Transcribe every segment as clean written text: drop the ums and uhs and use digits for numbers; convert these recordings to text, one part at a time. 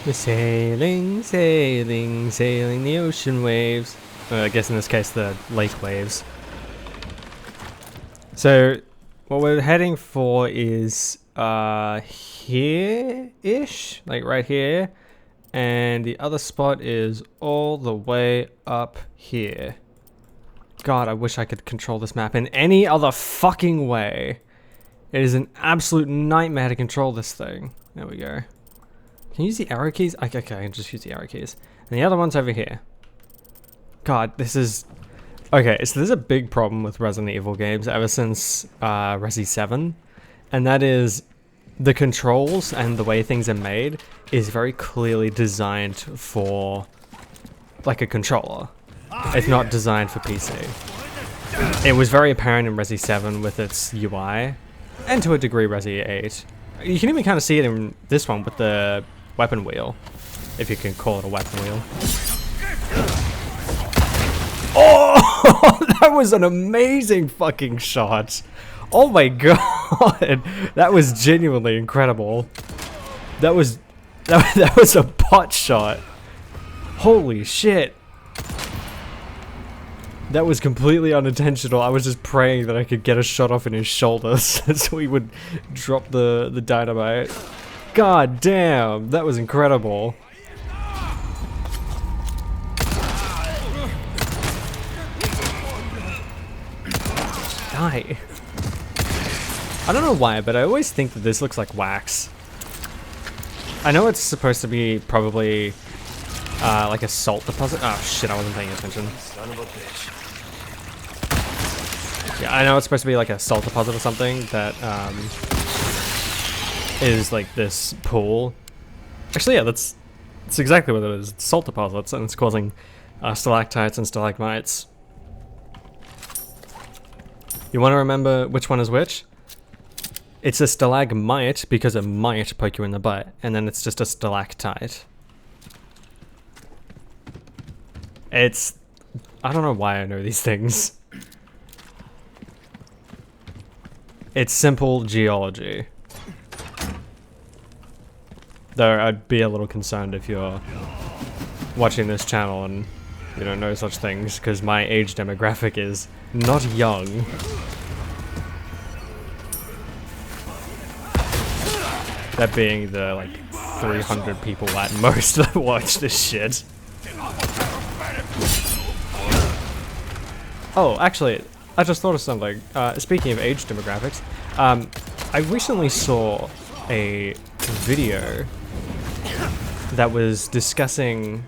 Sailing, sailing, sailing the ocean waves. I guess in this case the lake waves. So what we're heading for is here-ish, like right here. And the other spot is all the way up here. God, I wish I could control this map in any other fucking way. It is an absolute nightmare to control this thing. There we go. Can you use the arrow keys? Okay, I can just use the arrow keys. And the other one's over here. God, this is... Okay, so there's a big problem with Resident Evil games ever since Resi 7. And that is the controls and the way things are made is very clearly designed for like a controller. It's not designed for PC. It was very apparent in Resi 7 with its UI, and to a degree Resi 8. You can even kind of see it in this one with the weapon wheel, if you can call it a weapon wheel. Oh, that was an amazing fucking shot. Oh my god, that was genuinely incredible. That was a pot shot. Holy shit. That was completely unintentional. I was just praying that I could get a shot off in his shoulder so he would drop the dynamite. God damn, that was incredible. Die. I don't know why, but I always think that this looks like wax. I know it's supposed to be probably like a salt deposit. Oh shit, I wasn't paying attention. Son of a bitch. Yeah, I know it's supposed to be like a salt deposit or something that is like this pool. Actually, yeah, that's exactly what it is. It's salt deposits, and it's causing stalactites and stalagmites. You want to remember which one is which? It's a stalagmite because it might poke you in the butt, and then it's just a stalactite. It's... I don't know why I know these things. It's simple geology. Though I'd be a little concerned if you're watching this channel and you don't know such things, because my age demographic is not young. That being the like 300 people at most that watch this shit. Oh, actually, I just thought of something. Speaking of age demographics, I recently saw a video that was discussing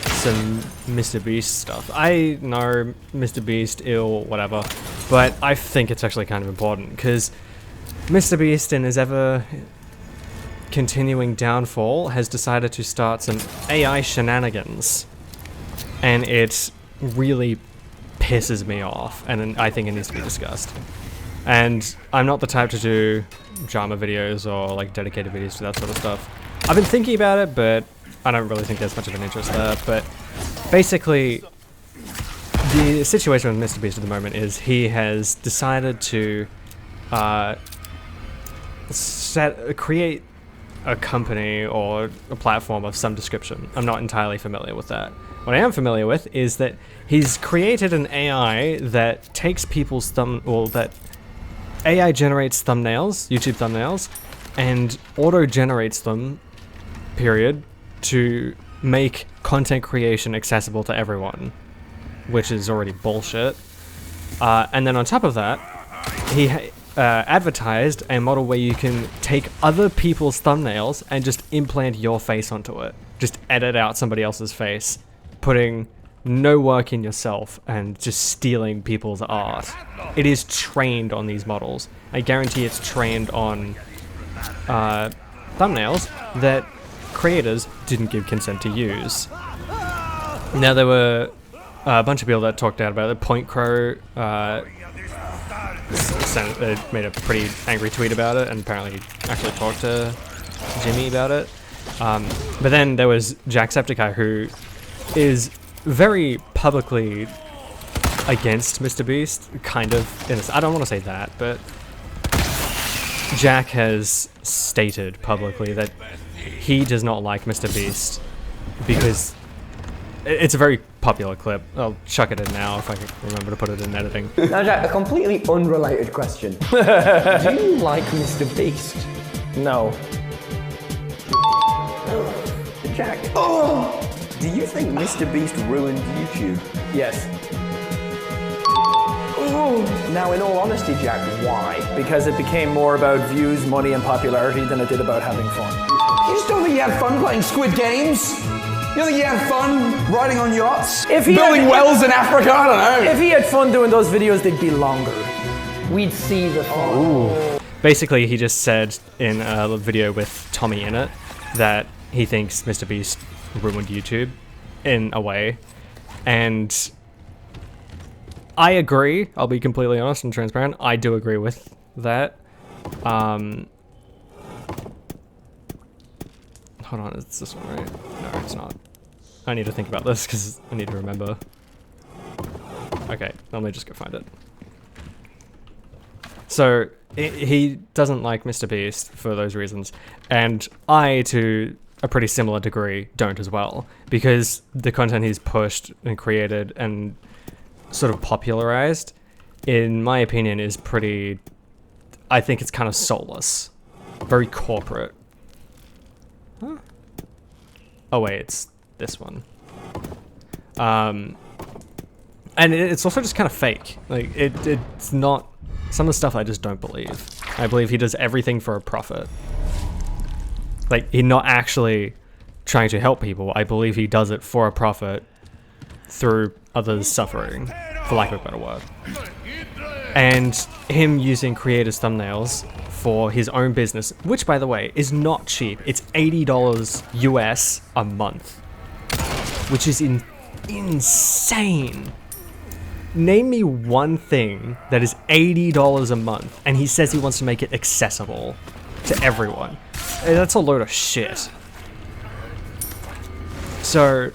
some Mr. Beast stuff. I know Mr. Beast, ill, whatever, but I think it's actually kind of important, because Mr. Beast, in his ever continuing downfall, has decided to start some AI shenanigans, and it really pisses me off, and I think it needs to be discussed. And I'm not the type to do drama videos or like dedicated videos to that sort of stuff. I've been thinking about it, but I don't really think there's much of an interest there. But basically, the situation with Mr. Beast at the moment is he has decided to create a company or a platform of some description. I'm not entirely familiar with that. What I am familiar with is that he's created an AI that takes people's that AI generates thumbnails, YouTube thumbnails, and auto-generates them, period, to make content creation accessible to everyone, which is already bullshit. And then on top of that, he advertised a model where you can take other people's thumbnails and just implant your face onto it. Just edit out somebody else's face, putting no work in yourself and just stealing people's art. It is trained on these models. I guarantee it's trained on thumbnails that creators didn't give consent to use. Now, there were a bunch of people that talked out about it. Point Crow made a pretty angry tweet about it, and apparently actually talked to Jimmy about it. But then there was Jacksepticeye, who is very publicly against Mr. Beast, kind of. I don't want to say that, but Jack has stated publicly that he does not like Mr. Beast because it's a very popular clip. I'll chuck it in now if I can remember to put it in editing. Now, Jack, a completely unrelated question. Do you like Mr. Beast? No. Jack, do you think Mr. Beast ruined YouTube? Yes. Now, in all honesty, Jack, why? Because it became more about views, money, and popularity than it did about having fun. You just don't think you had fun playing Squid Games? You don't think you had fun riding on yachts? Building wells in Africa? I don't know. If he had fun doing those videos, they'd be longer. We'd see the fun. Ooh. Basically, he just said in a video with Tommy in it that he thinks Mr. Beast ruined YouTube in a way. And I agree. I'll be completely honest and transparent. I do agree with that. Hold on, it's this one, right? No, it's not. I need to think about this because I need to remember. Okay, let me just go find it. So, he doesn't like Mr. Beast for those reasons. And I, to a pretty similar degree, don't as well. Because the content he's pushed and created and sort of popularized, in my opinion, is pretty... I think it's kind of soulless. Very corporate. Huh? Oh wait, it's this one. And it's also just kind of fake. Like, it's not... Some of the stuff I just don't believe. I believe he does everything for a profit. Like, he's not actually trying to help people. I believe he does it for a profit through others suffering, for lack of a better word. And him using creators' thumbnails for his own business, which, by the way, is not cheap. It's $80 US a month, which is insane. Name me one thing that is $80 a month, and he says he wants to make it accessible to everyone. That's a load of shit. So,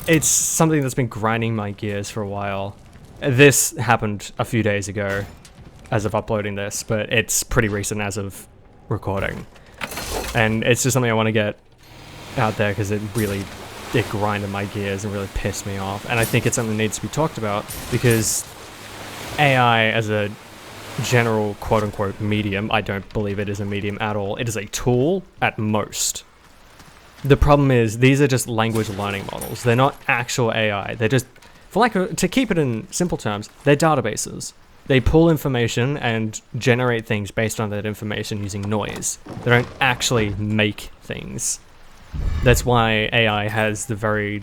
it's something that's been grinding my gears for a while. This happened a few days ago, as of uploading this, but it's pretty recent as of recording. And it's just something I want to get out there because it grinded my gears and really pissed me off. And I think it's something that needs to be talked about because AI as a general quote-unquote medium, I don't believe it is a medium at all. It is a tool at most. The problem is these are just language learning models. They're not actual AI. They're just, to keep it in simple terms, they're databases. They pull information and generate things based on that information using noise. They don't actually make things. That's why AI has the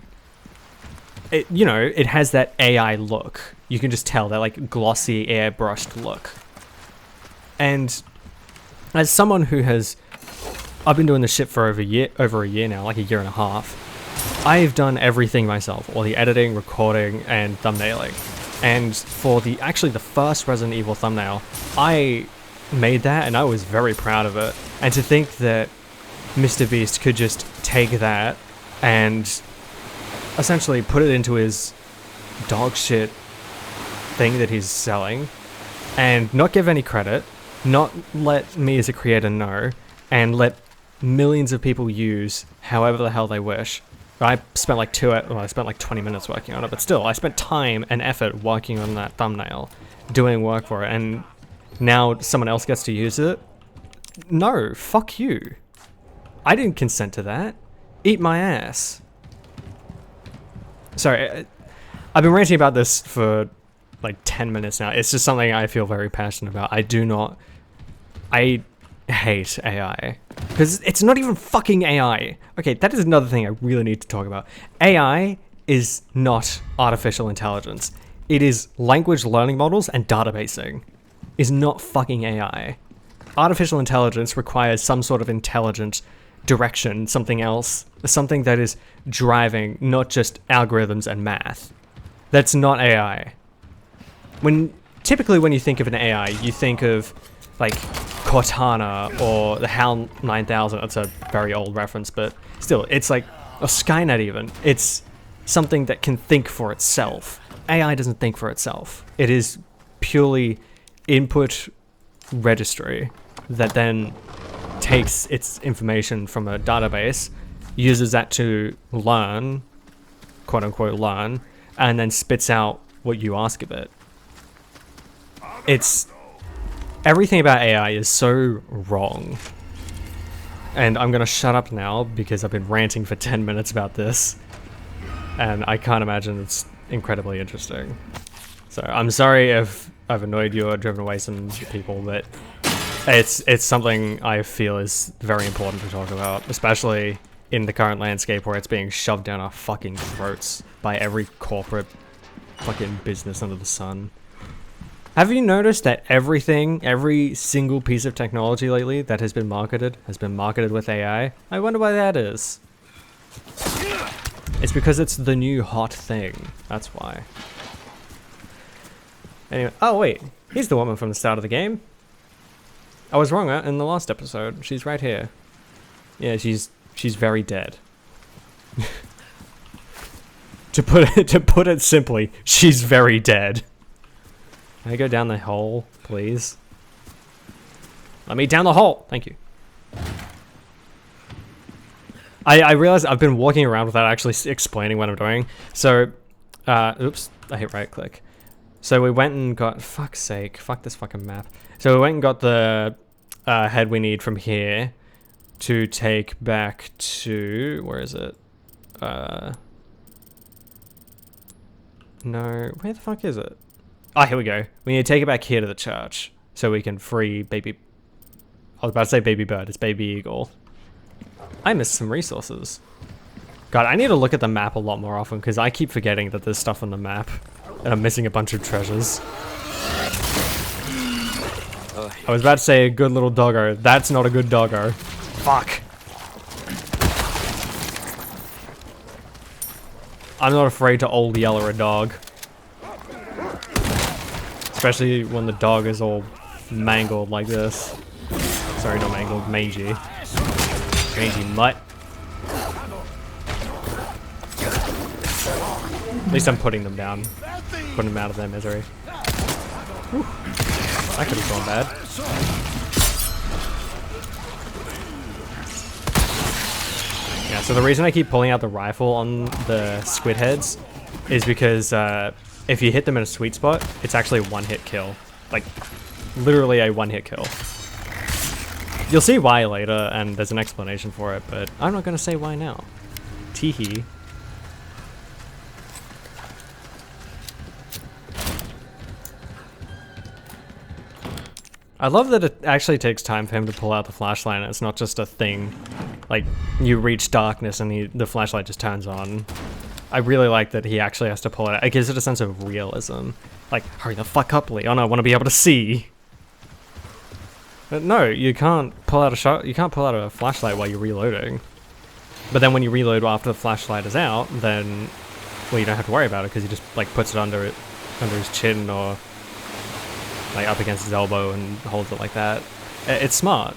it has that AI look. You can just tell that like glossy, airbrushed look. And as someone who I've been doing this shit for over a year now, like a year and a half. I've done everything myself, all the editing, recording, and thumbnailing. And for the first Resident Evil thumbnail, I made that and I was very proud of it. And to think that Mr. Beast could just take that and essentially put it into his dog shit thing that he's selling and not give any credit, not let me as a creator know, and let millions of people use however the hell they wish. I spent like 20 minutes working on it, but still, I spent time and effort working on that thumbnail, doing work for it, and now someone else gets to use it? No, fuck you. I didn't consent to that. Eat my ass. Sorry, I've been ranting about this for like 10 minutes now. It's just something I feel very passionate about. I hate AI. Because it's not even fucking AI. Okay, that is another thing I really need to talk about. AI is not artificial intelligence. It is language learning models and databasing. It's not fucking AI. Artificial intelligence requires some sort of intelligent direction, something else, something that is driving, not just algorithms and math. That's not AI. Typically when you think of an AI, you think of like Cortana or the HAL 9000. That's a very old reference, but still, it's like, or Skynet even. It's something that can think for itself. AI doesn't think for itself. It is purely input registry that then takes its information from a database, uses that to learn, quote unquote learn, and then spits out what you ask of it. It's everything about AI is so wrong. And I'm gonna shut up now because I've been ranting for 10 minutes about this, and I can't imagine it's incredibly interesting. So I'm sorry if I've annoyed you or driven away some people, but it's something I feel is very important to talk about, especially in the current landscape where it's being shoved down our fucking throats by every corporate fucking business under the sun. Have you noticed that every single piece of technology lately that has been marketed with AI? I wonder why that is. It's because it's the new hot thing. That's why. Anyway, oh wait, here's the woman from the start of the game. I was wrong in the last episode. She's right here. Yeah, she's very dead. to put it simply, she's very dead. Can I go down the hole, please? Let me down the hole! Thank you. I realized I've been walking around without actually explaining what I'm doing. So, oops, I hit right click. So we went and got, fuck's sake, fuck this fucking map. So we went and got the head we need from here to take back to, where is it? No, where the fuck is it? Oh, here we go. We need to take it back here to the church so we can free baby... I was about to say baby bird, it's baby eagle. I missed some resources. God, I need to look at the map a lot more often because I keep forgetting that there's stuff on the map. And I'm missing a bunch of treasures. I was about to say a good little doggo. That's not a good doggo. Fuck. I'm not afraid to old yeller a dog. Especially when the dog is all mangled like this. Sorry, not mangled, mangy. Mangy mutt. At least I'm putting them down. Putting them out of their misery. Whew. That could have gone bad. Yeah, so the reason I keep pulling out the rifle on the squid heads is because if you hit them in a sweet spot, it's actually a one-hit kill. Like, literally a one-hit kill. You'll see why later, and there's an explanation for it, but I'm not going to say why now. Teehee. I love that it actually takes time for him to pull out the flashlight, and it's not just a thing. Like, you reach darkness and the flashlight just turns on. I really like that he actually has to pull it out. It gives it a sense of realism. Like, hurry the fuck up, Leon, I want to be able to see. But no, you can't pull out a flashlight while you're reloading. But then when you reload after the flashlight is out, then, well, you don't have to worry about it because he just, like, puts it under his chin or, like, up against his elbow and holds it like that. It's smart.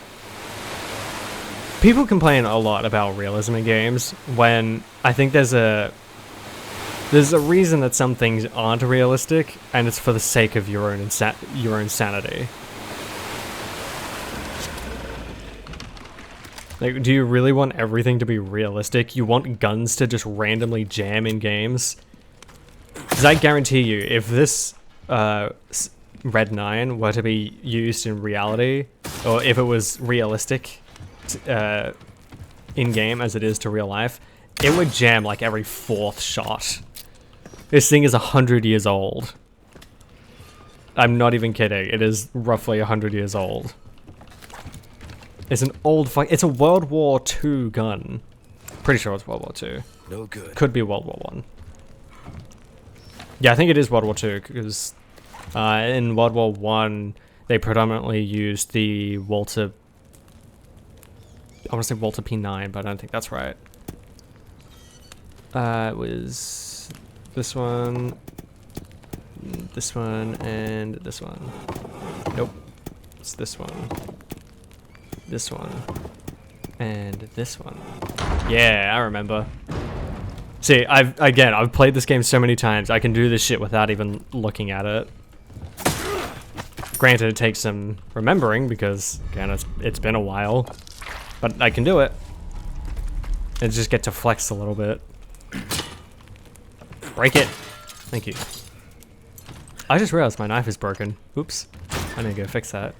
People complain a lot about realism in games when I think there's a reason that some things aren't realistic, and it's for the sake of your own sanity. Like, do you really want everything to be realistic? You want guns to just randomly jam in games? Because I guarantee you, if this Red 9 were to be used in reality, or if it was realistic in-game as it is to real life, it would jam like every 4th shot. This thing is 100 years old. I'm not even kidding. It is roughly 100 years old. It's an old it's a World War II gun. Pretty sure it's World War II. No good. Could be World War I. Yeah, I think it is World War II because in World War I they predominantly used the Walter. I want to say Walter P9, but I don't think that's right. It was this one, and this one. Nope, it's this one. This one, and this one. Yeah, I remember. See, I've played this game so many times, I can do this shit without even looking at it. Granted, it takes some remembering because, again, it's been a while. But I can do it. And just get to flex a little bit. Break it. Thank you. I just realized my knife is broken. Oops. I need to go fix that.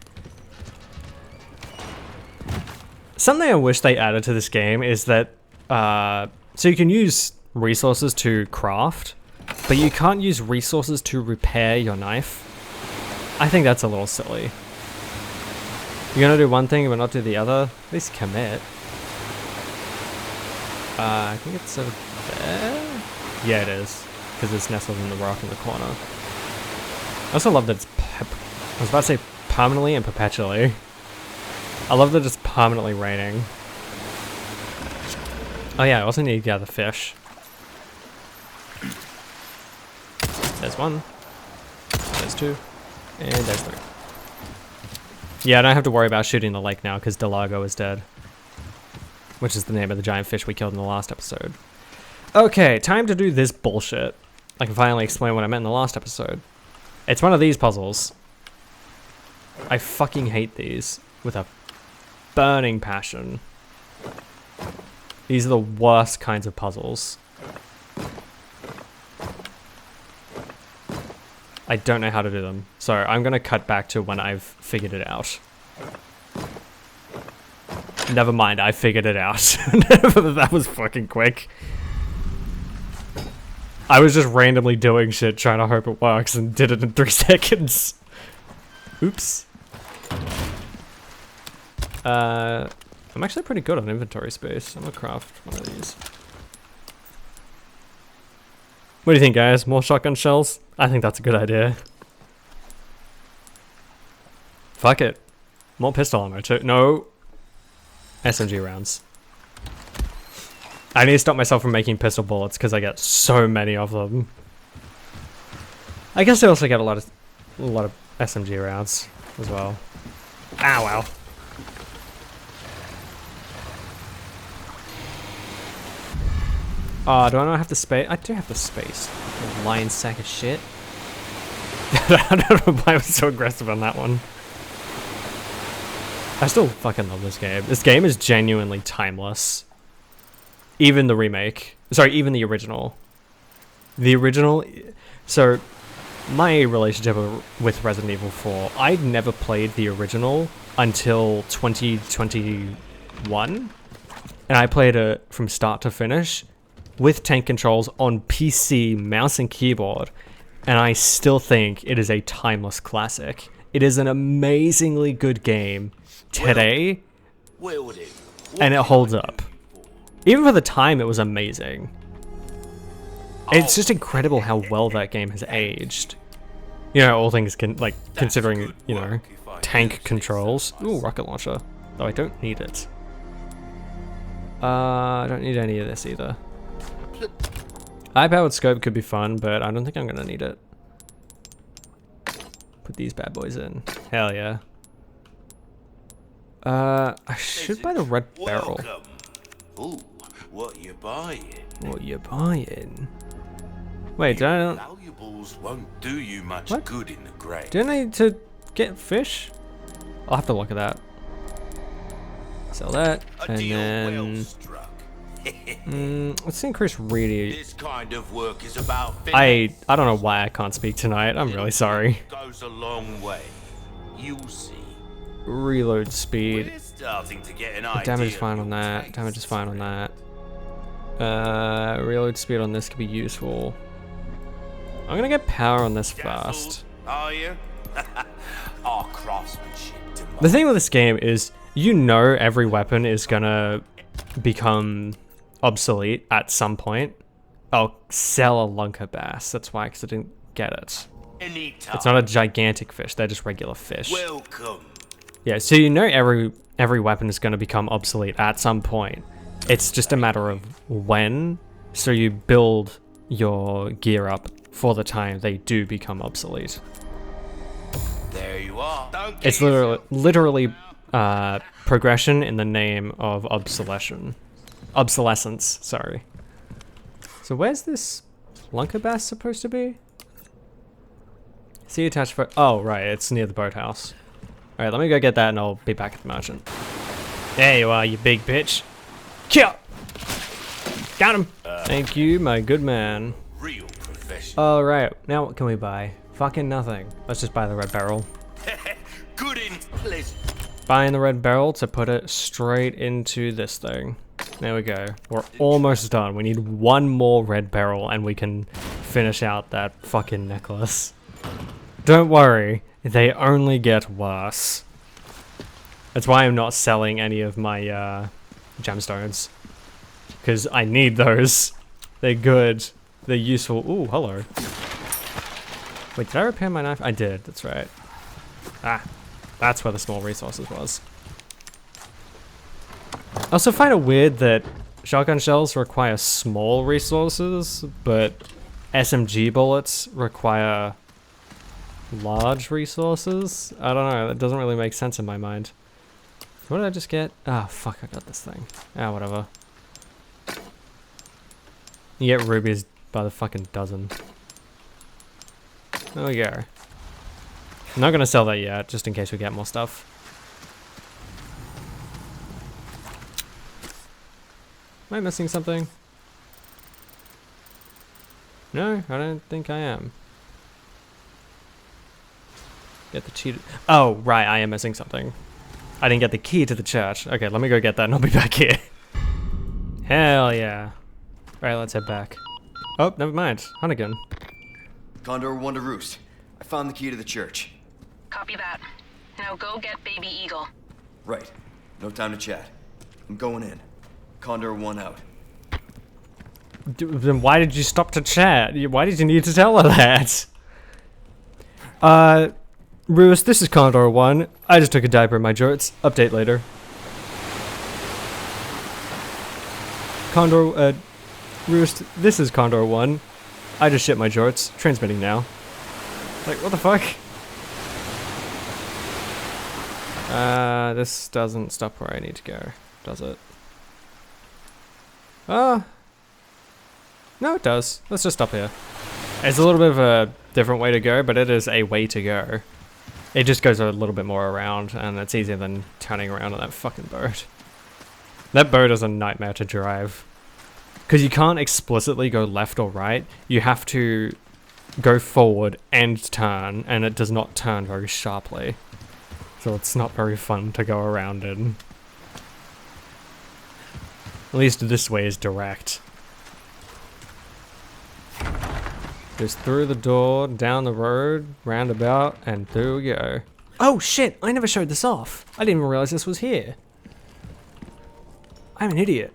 Something I wish they added to this game is that, so you can use resources to craft, but you can't use resources to repair your knife. I think that's a little silly. You're gonna do one thing but not do the other? At least commit. I think it's over there? Yeah, it is. Because it's nestled in the rock in the corner. I also love that it's I was about to say permanently and perpetually. I love that it's permanently raining. Oh yeah, I also need to gather fish. There's one. There's two. And there's three. Yeah, I don't have to worry about shooting the lake now because Delago is dead. Which is the name of the giant fish we killed in the last episode. Okay, time to do this bullshit. I can finally explain what I meant in the last episode. It's one of these puzzles. I fucking hate these with a burning passion. These are the worst kinds of puzzles. I don't know how to do them, so I'm gonna cut back to when I've figured it out. Never mind, I figured it out. That was fucking quick. I was just randomly doing shit trying to hope it works and did it in 3 seconds. Oops. I'm actually pretty good on inventory space. I'm gonna craft one of these. What do you think, guys? More shotgun shells? I think that's a good idea. Fuck it. More pistol ammo too. No. SMG rounds. I need to stop myself from making pistol bullets because I get so many of them. I guess I also get a lot of SMG rounds as well. Ow, ow. Do I not have the space? I do have the space. You lying sack of shit. I don't know why I was so aggressive on that one. I still fucking love this game. This game is genuinely timeless. Even the remake. Sorry, even the original. The original... So, my relationship with Resident Evil 4, I'd never played the original until 2021. And I played it from start to finish with tank controls on PC, mouse and keyboard. And I still think it is a timeless classic. It is an amazingly good game today, and it holds up. Even for the time, it was amazing. It's just incredible how well that game has aged. You know, all things considering, you know, tank controls. Ooh, rocket launcher. Though I don't need it. I don't need any of this either. High-powered scope could be fun, but I don't think I'm gonna need it. Put these bad boys in. Hell yeah. I should buy the red barrel. Ooh, what you buying? What you buying? Wait, did I not... Valuables won't do you much good in the grave. Didn't I need to get fish? I'll have to look at that. Sell that, and then... let's increase really. This kind of work is about I don't know why I can't speak tonight. I'm really sorry. Goes a long way. You'll see. Reload speed. We're starting to get an Damage is fine on that. Damage is fine on that. Reload speed on this could be useful. I'm gonna get power on this fast. Are you? Our craftsmanship. The thing with this game is, you know, every weapon is gonna become obsolete at some point. Oh, sell a lunker bass. That's why, because I didn't get it. Anytime. It's not a gigantic fish. They're just regular fish. Welcome. Yeah, so you know every weapon is going to become obsolete at some point. It's just a matter of when. So you build your gear up for the time they do become obsolete. There you are. It's literally progression in the name of obsolescence. Obsolescence, sorry. So where's this lunker bass supposed to be? See attached for... Oh, right, it's near the boathouse. Alright, let me go get that and I'll be back at the merchant. There you are, you big bitch. Kill! Got him! Thank you, my good man. Real professional. Alright, now what can we buy? Fucking nothing. Let's just buy the red barrel. Good in pleasant. Buying the red barrel to put it straight into this thing. There we go. We're almost done. We need one more red barrel and we can finish out that fucking necklace. Don't worry, they only get worse. That's why I'm not selling any of my gemstones. Because I need those. They're good. They're useful. Ooh, hello. Wait, did I repair my knife? I did, that's right. Ah, that's where the small resources was. I also find it weird that shotgun shells require small resources, but SMG bullets require large resources. I don't know, that doesn't really make sense in my mind. What did I just get? Ah, fuck, I got this thing. Ah, whatever. You get rubies by the fucking dozen. There we go. I'm not gonna sell that yet, just in case we get more stuff. Am I missing something? No, I don't think I am. Get the cheated. Oh, right, I am missing something. I didn't get the key to the church. Okay, let me go get that and I'll be back here. Hell yeah. Alright, let's head back. Oh, never mind. Hunnigan. Condor 1 to Roost. I found the key to the church. Copy that. Now go get Baby Eagle. Right. No time to chat. I'm going in. Condor 1 out. Then why did you stop to chat? Why did you need to tell her that? Roost, this is Condor 1. I just took a diaper in my jorts. Update later. Condor, Roost, this is Condor 1. I just shit my jorts. Transmitting now. Like, what the fuck? This doesn't stop where I need to go, does it? No, it does. Let's just stop here. It's a little bit of a different way to go, but it is a way to go. It just goes a little bit more around, and it's easier than turning around on that fucking boat. That boat is a nightmare to drive. Because you can't explicitly go left or right. You have to go forward and turn, and it does not turn very sharply. So it's not very fun to go around in. At least this way is direct. Just through the door, down the road, roundabout, and through we go. Oh shit, I never showed this off. I didn't even realize this was here. I'm an idiot.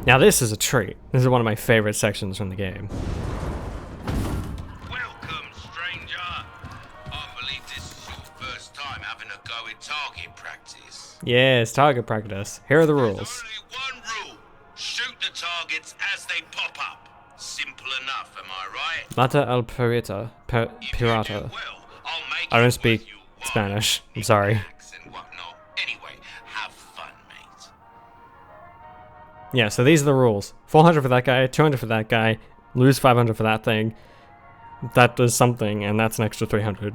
Now this is a treat. This is one of my favorite sections from the game. Welcome, stranger. I believe this is your first time having a go at target practice. Yes, target practice. Here are the rules. There's only one rule. Shoot the targets as they pop up. Simple enough, am I right? Mata al pirata. If you do Pirata. well, I'll make I don't it speak worth your while. Spanish. I'm sorry. Relax and whatnot. Anyway, have fun, mate. Yeah, so these are the rules. 400 for that guy, 200 for that guy, lose 500 for that thing. That does something, and that's an extra 300.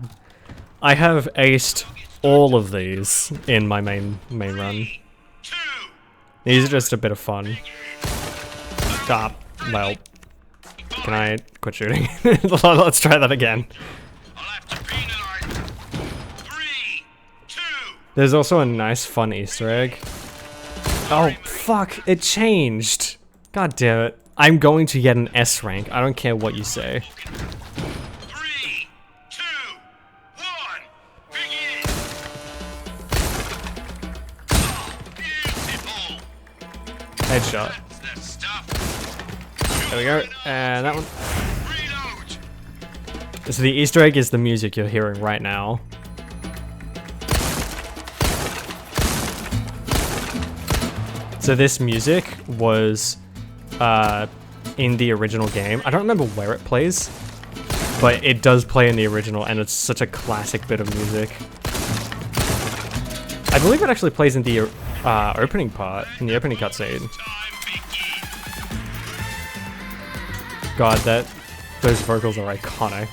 I have aced all of these in my main run. 2. These are just a bit of fun. Stop. Well, can I quit shooting? Let's try that again. I'll have to penalize. 3, 2. There's also a nice fun Easter egg. Oh, fuck, it changed. God damn it. I'm going to get an S rank. I don't care what you say. 3, 2, 1. Begin. Beautiful. Headshot. That's the stuff. There we go. And that one. Reload. So the Easter egg is the music you're hearing right now. So this music was in the original game. I don't remember where it plays, but it does play in the original, and it's such a classic bit of music. I believe it actually plays in the opening part, in the opening cutscene. God, those vocals are iconic.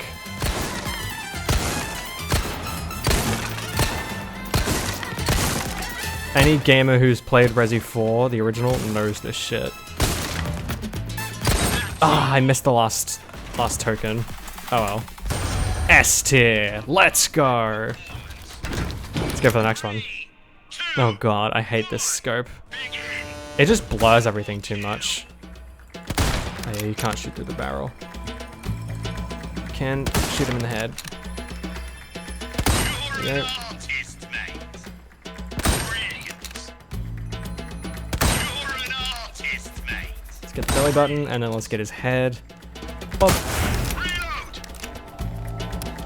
Any gamer who's played Resi 4, the original, knows this shit. Ah, I missed the last token. Oh well. S tier. Let's go. Let's go for the next one. Oh god, I hate this scope. It just blurs everything too much. Oh yeah, you can't shoot through the barrel. You can shoot him in the head. There you go. Let's get the belly button, and then let's get his head. Bob.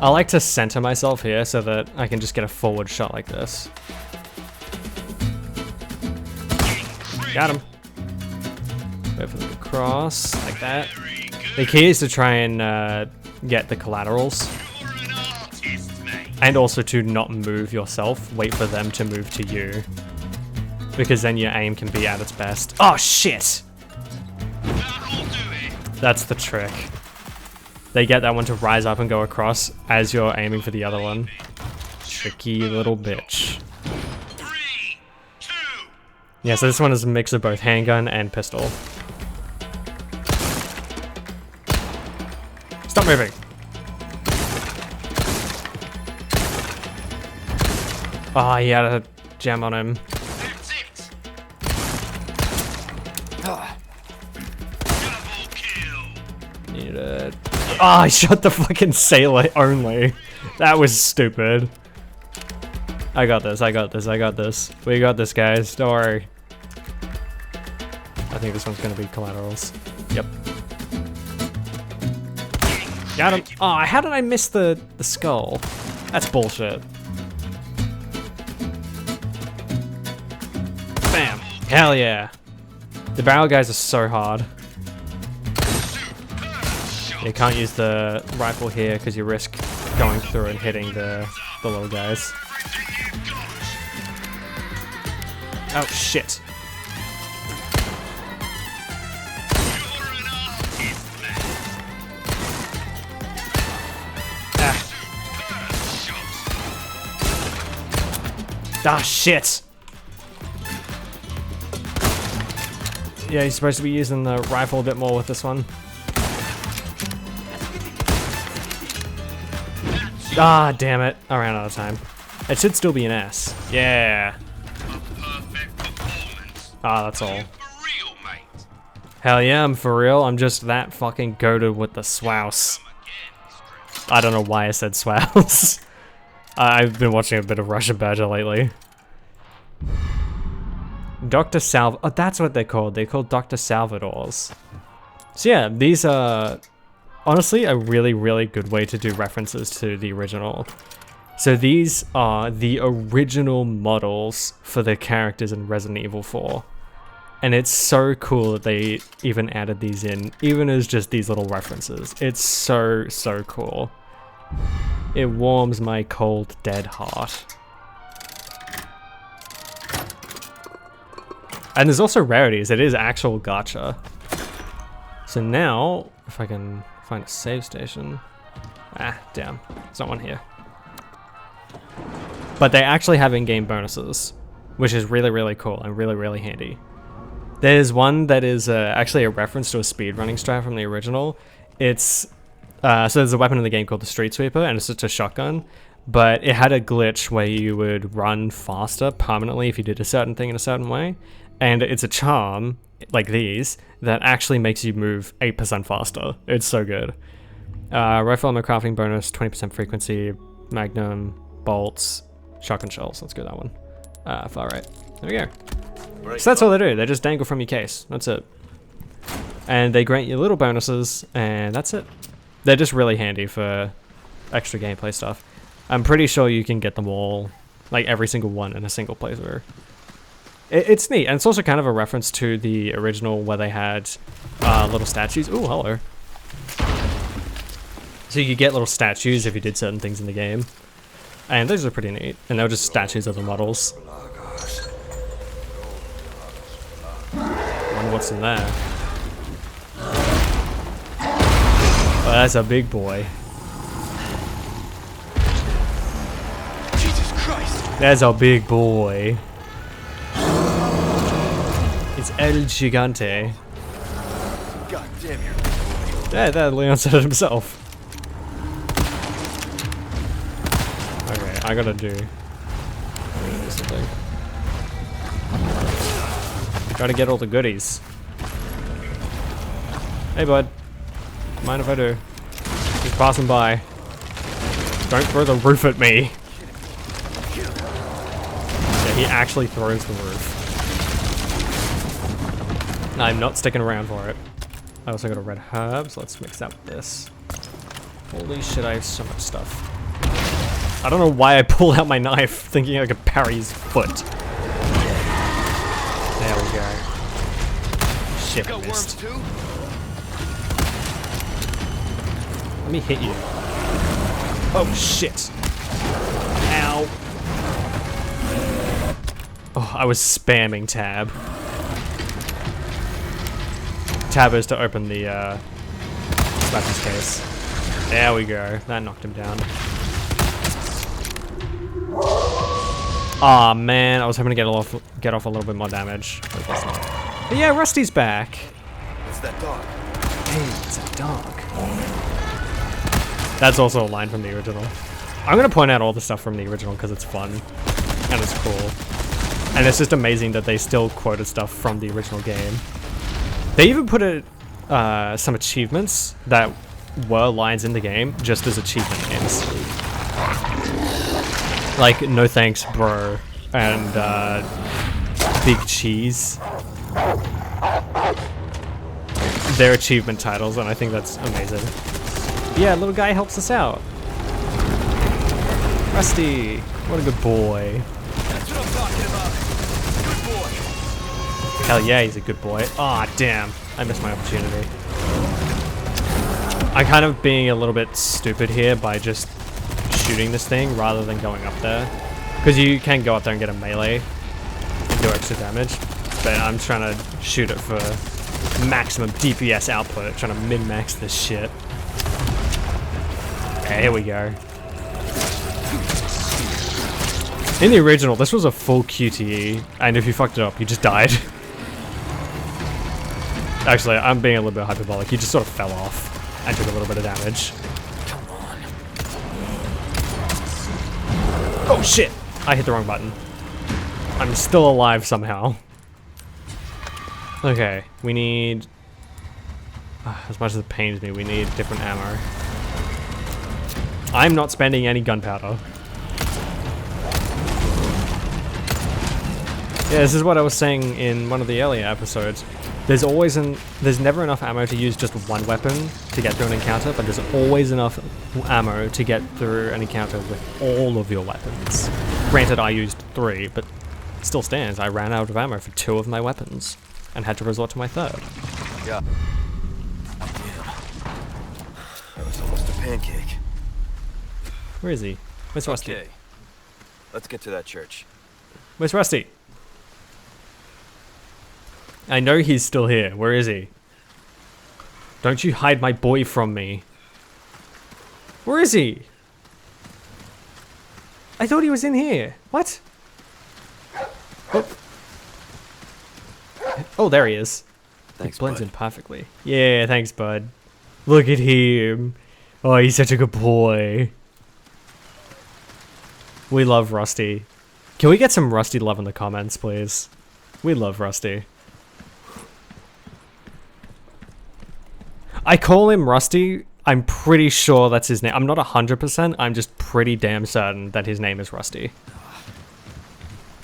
I like to center myself here so that I can just get a forward shot like this. Got him. Wait for them to cross, like that. The key is to try and get the collaterals. And also to not move yourself, wait for them to move to you. Because then your aim can be at its best. Oh shit! That's the trick. They get that one to rise up and go across as you're aiming for the other one. Tricky little bitch. Yeah, so this one is a mix of both handgun and pistol. Stop moving! Oh, he had a gem on him. Need it. Oh, I shot the fucking sailor only. That was stupid. I got this, I got this, I got this. We got this, guys. Don't worry. I think this one's gonna be collaterals. Yep. Got him. Oh, how did I miss the skull? That's bullshit. Bam. Hell yeah. The barrel guys are so hard. You can't use the rifle here because you risk going through and hitting the little guys. Oh shit. Ah shit. Yeah, you're supposed to be using the rifle a bit more with this one. Ah, damn it. I ran out of time. It should still be an S. Yeah. Ah, that's all. Hell yeah, I'm for real. I'm just that fucking goated with the swouse. I don't know why I said swouse. I've been watching a bit of Russian Badger lately. Dr. Salv... Oh, that's what they're called. They're called Dr. Salvadors. So yeah, these are... honestly, a really, really good way to do references to the original. So these are the original models for the characters in Resident Evil 4. And it's so cool that they even added these in, even as just these little references. It's so, so cool. It warms my cold, dead heart. And there's also rarities. It is actual gacha. So now, if I can find a save station. Ah, damn. There's not one here. But they actually have in-game bonuses, which is really, really cool and really, really handy. There's one that is actually a reference to a speedrunning strat from the original. It's so there's a weapon in the game called the Street Sweeper, and it's just a shotgun. But it had a glitch where you would run faster permanently if you did a certain thing in a certain way. And it's a charm, like these, that actually makes you move 8% faster. It's so good. Rifle ammo crafting bonus, 20% frequency, magnum, bolts, shotgun shells. Let's go that one. Far right. There we go. So that's all they do. They just dangle from your case. That's it. And they grant you little bonuses, and that's it. They're just really handy for extra gameplay stuff. I'm pretty sure you can get them all, like every single one in a single playthrough. It's neat, and it's also kind of a reference to the original where they had little statues. Ooh, hello. So you get little statues if you did certain things in the game. And those are pretty neat. And they were just statues of the models. Wonder what's in there. Oh, that's a big boy. Jesus Christ! That's a big boy. It's El Gigante. God damn you. Yeah, that Leon said it himself. Okay, I gotta do something. Gotta get all the goodies. Hey, bud. Mind if I do? Just passing by. Don't throw the roof at me. Yeah, he actually throws the roof. I'm not sticking around for it. I also got a red herb, so let's mix that with this. Holy shit, I have so much stuff. I don't know why I pulled out my knife thinking I could parry his foot. There we go. Shit, I missed. Let me hit you. Oh shit. Ow. Oh, I was spamming tab. Tab is to open the Smasher's case. There we go. That knocked him down. Aw, man, I was hoping to get off a little bit more damage. But guess not. But yeah, Rusty's back. It's that dog. Hey, it's a dog. That's also a line from the original. I'm gonna point out all the stuff from the original because it's fun and it's cool. And it's just amazing that they still quoted stuff from the original game. They even put some achievements that were lines in the game just as achievement names. Like No Thanks Bro and Big Cheese. They're achievement titles and I think that's amazing. Yeah, little guy helps us out. Rusty, what a good boy. That's what I'm talking about. Good boy. Hell yeah, he's a good boy. Aw, damn. I missed my opportunity. I'm kind of being a little bit stupid here by just shooting this thing rather than going up there. Because you can go up there and get a melee and do extra damage. But I'm trying to shoot it for maximum DPS output, trying to min-max this shit. Okay, here we go. In the original, this was a full QTE, and if you fucked it up, you just died. Actually, I'm being a little bit hyperbolic. You just sort of fell off and took a little bit of damage. Come on. Oh shit! I hit the wrong button. I'm still alive somehow. Okay, we need... as much as it pains me, we need different ammo. I'm not spending any gunpowder. Yeah, this is what I was saying in one of the earlier episodes. There's never enough ammo to use just one weapon to get through an encounter, but there's always enough ammo to get through an encounter with all of your weapons. Granted, I used 3, but it still stands. I ran out of ammo for 2 of my weapons and had to resort to my 3rd. Yeah. That was almost a pancake. Where is he? Where's Rusty? Okay. Let's get to that church. Where's Rusty? I know he's still here. Where is he? Don't you hide my boy from me. Where is he? I thought he was in here. What? Oh, oh there he is. Thanks, It blends bud. in perfectly. Yeah, thanks, bud. Look at him. Oh, he's such a good boy. We love Rusty. Can we get some Rusty love in the comments, please? We love Rusty. I call him Rusty. I'm pretty sure that's his name. I'm not 100%. I'm just pretty damn certain that his name is Rusty.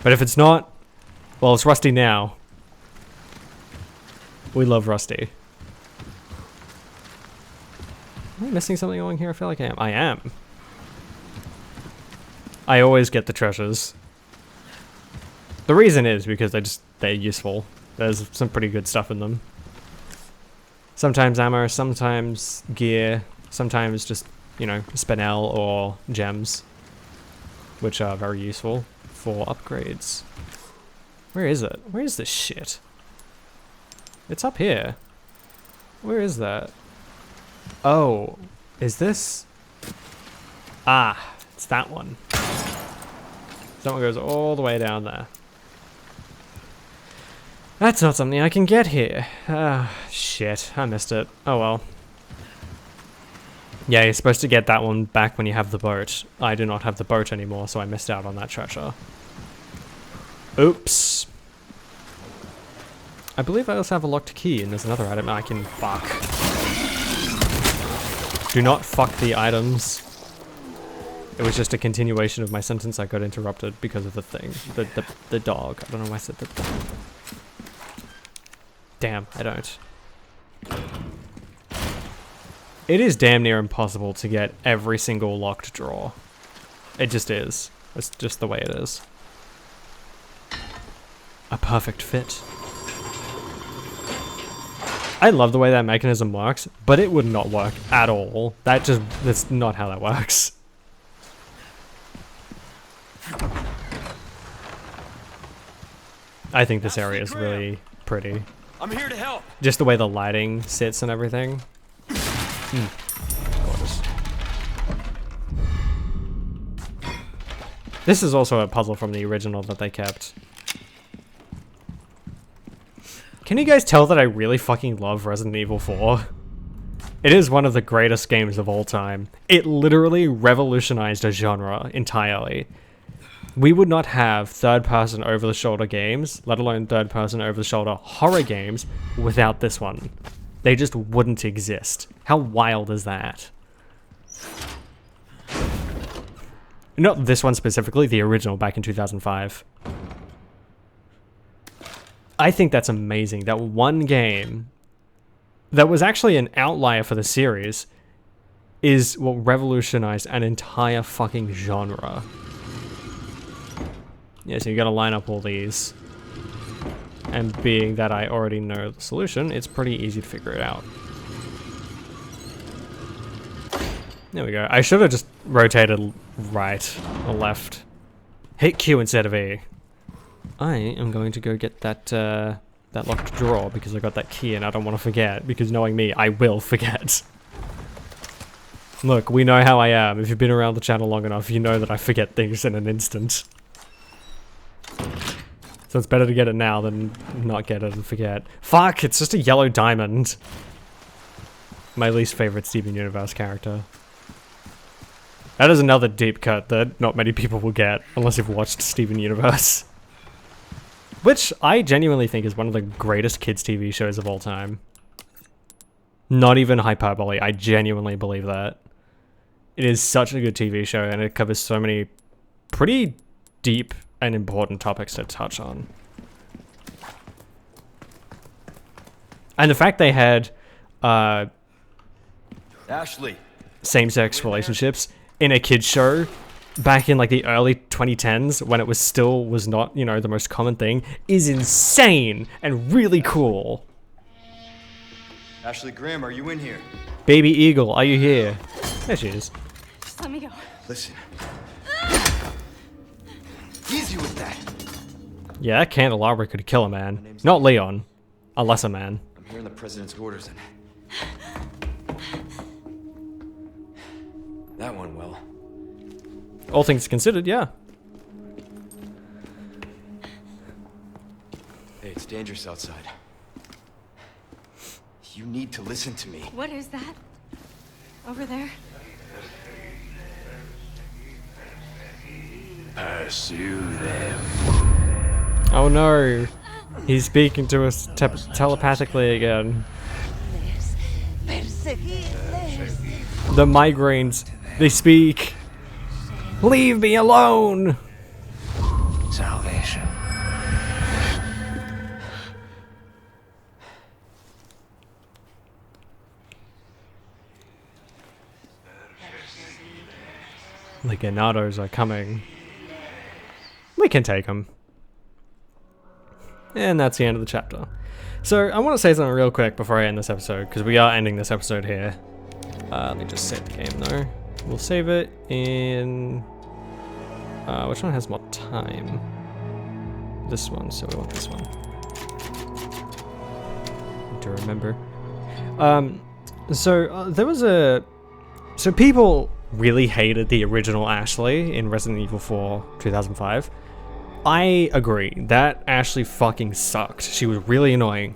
But if it's not, well, it's Rusty now. We love Rusty. Am I missing something along here? I feel like I am. I am. I always get the treasures. The reason is because they're useful. There's some pretty good stuff in them. Sometimes ammo, sometimes gear, sometimes just, you know, spinel or gems, which are very useful for upgrades. Where is it? Where is this shit? It's up here. Where is that? Oh, is this? Ah, it's that one. That one goes all the way down there. That's not something I can get here. Ah, shit. I missed it. Oh well. Yeah, you're supposed to get that one back when you have the boat. I do not have the boat anymore, so I missed out on that treasure. Oops. I believe I also have a locked key, and there's another item I can fuck. Do not fuck the items. It was just a continuation of my sentence. I got interrupted because of the thing. The dog. I don't know why I said the dog. Damn, I don't. It is damn near impossible to get every single locked drawer. It just is. It's just the way it is. A perfect fit. I love the way that mechanism works, but it would not work at all. That's not how that works. I think this area is really pretty. I'm here to help. Just the way the lighting sits and everything. Gorgeous. This is also a puzzle from the original that they kept. Can you guys tell that I really fucking love Resident Evil 4? It is one of the greatest games of all time. It literally revolutionized a genre entirely. We would not have third-person over-the-shoulder games, let alone third-person over-the-shoulder horror games, without this one. They just wouldn't exist. How wild is that? Not this one specifically, the original back in 2005. I think that's amazing. That one game that was actually an outlier for the series is what revolutionized an entire fucking genre. Yeah, so you gotta line up all these. And being that I already know the solution, it's pretty easy to figure it out. There we go. I should have just rotated right or left. Hit Q instead of E. I am going to go get that that locked drawer because I got that key and I don't want to forget, because knowing me, I will forget. Look, we know how I am. If you've been around the channel long enough, you know that I forget things in an instant. So it's better to get it now than not get it and forget. Fuck, it's just a yellow diamond. My least favorite Steven Universe character. That is another deep cut that not many people will get unless you've watched Steven Universe. Which I genuinely think is one of the greatest kids TV shows of all time. Not even hyperbole, I genuinely believe that. It is such a good TV show and it covers so many pretty deep and important topics to touch on. And the fact they had Ashley. same-sex relationships in a kids show back in like the early 2010s when it was not, you know, the most common thing is insane and really cool. Ashley Graham, are you in here? Baby Eagle, are you here? There she is. Just let me go. Listen. Easy with that. Yeah, that candelabra could kill a man. Not Leon. A lesser man. I'm hearing the president's orders and that went well. All things considered, yeah. Hey, it's dangerous outside. You need to listen to me. What is that? Over there? Pursue them. Oh no. He's speaking to us telepathically again. The migraines. They speak. Leave me alone. Salvation. The Ganados are coming. We can take them. And that's the end of the chapter. So, I want to say something real quick before I end this episode, because we are ending this episode here. Let me just save the game though. We'll save it in... which one has more time? This one, so we want this one. Need to remember. There was a... So people really hated the original Ashley in Resident Evil 4 2005. I agree. That Ashley fucking sucked. She was really annoying.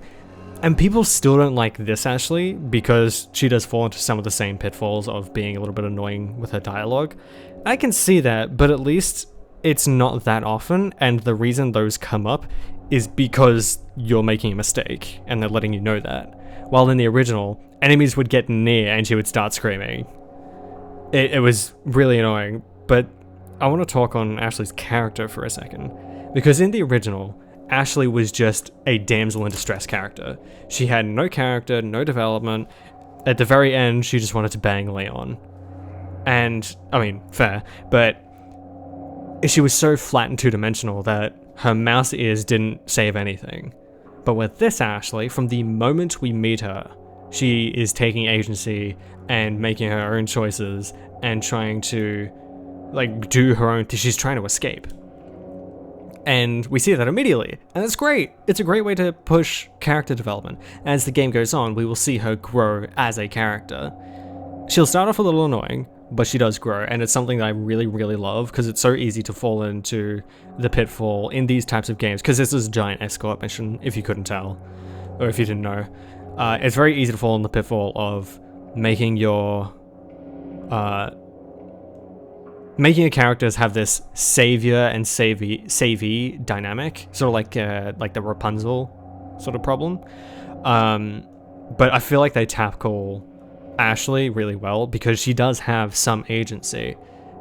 And people still don't like this Ashley because she does fall into some of the same pitfalls of being a little bit annoying with her dialogue. I can see that, but at least it's not that often, and the reason those come up is because you're making a mistake, and they're letting you know that. While in the original, enemies would get near and she would start screaming. It was really annoying, but I want to talk on Ashley's character for a second, because in the original, Ashley was just a damsel in distress character. She had no character, no development. At the very end, she just wanted to bang Leon. And, I mean, fair, but she was so flat and two-dimensional that her mouse ears didn't save anything. But with this Ashley, from the moment we meet her, she is taking agency and making her own choices and trying to, like, do her own thing. She's trying to escape. And we see that immediately, and that's great. It's a great way to push character development. As the game goes on, we will see her grow as a character. She'll start off a little annoying, but she does grow, and it's something that I really, really love, because it's so easy to fall into the pitfall in these types of games, because this is a giant escort mission, if you couldn't tell, or if you didn't know. It's very easy to fall in the pitfall of making your making your characters have this savior and savey dynamic, sort of like the Rapunzel sort of problem. But I feel like they tackle Ashley really well because she does have some agency.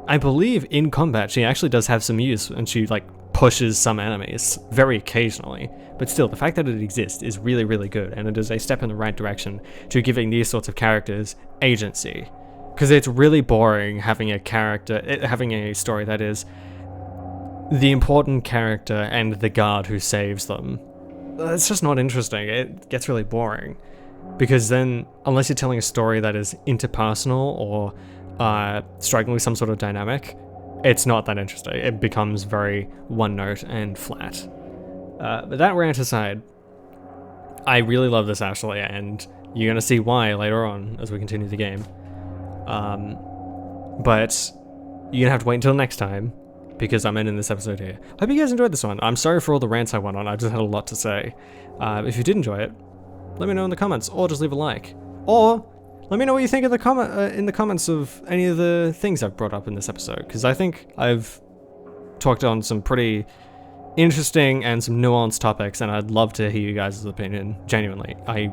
I believe in combat she actually does have some use, and she like pushes some enemies very occasionally. But still, the fact that it exists is really, really good, and it is a step in the right direction to giving these sorts of characters agency. Because it's really boring having a story that is the important character and the guard who saves them. It's just not interesting. It gets really boring. Because then, unless you're telling a story that is interpersonal or striking with some sort of dynamic, it's not that interesting. It becomes very one note and flat. But that rant aside, I really love this Ashley, and you're going to see why later on as we continue the game. But you're gonna have to wait until next time, because I'm ending this episode here. Hope you guys enjoyed this one. I'm sorry for all the rants I went on, I just had a lot to say. If you did enjoy it, let me know in the comments, or just leave a like. Or, let me know what you think in the comments of any of the things I've brought up in this episode, because I think I've talked on some pretty interesting and some nuanced topics, and I'd love to hear you guys' opinion, genuinely. I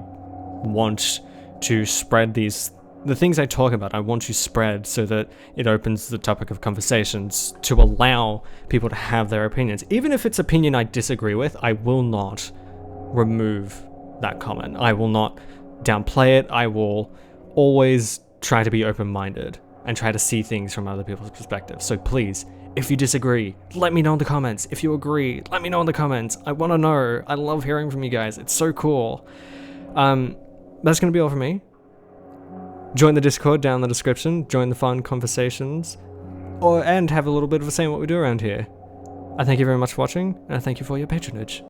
want to spread the things I talk about, I want to spread so that it opens the topic of conversations to allow people to have their opinions. Even if it's opinion I disagree with, I will not remove that comment. I will not downplay it. I will always try to be open-minded and try to see things from other people's perspectives. So please, if you disagree, let me know in the comments. If you agree, let me know in the comments. I want to know. I love hearing from you guys. It's so cool. That's going to be all for me. Join the Discord down in the description, join the fun conversations, and have a little bit of a say in what we do around here. I thank you very much for watching, and I thank you for your patronage.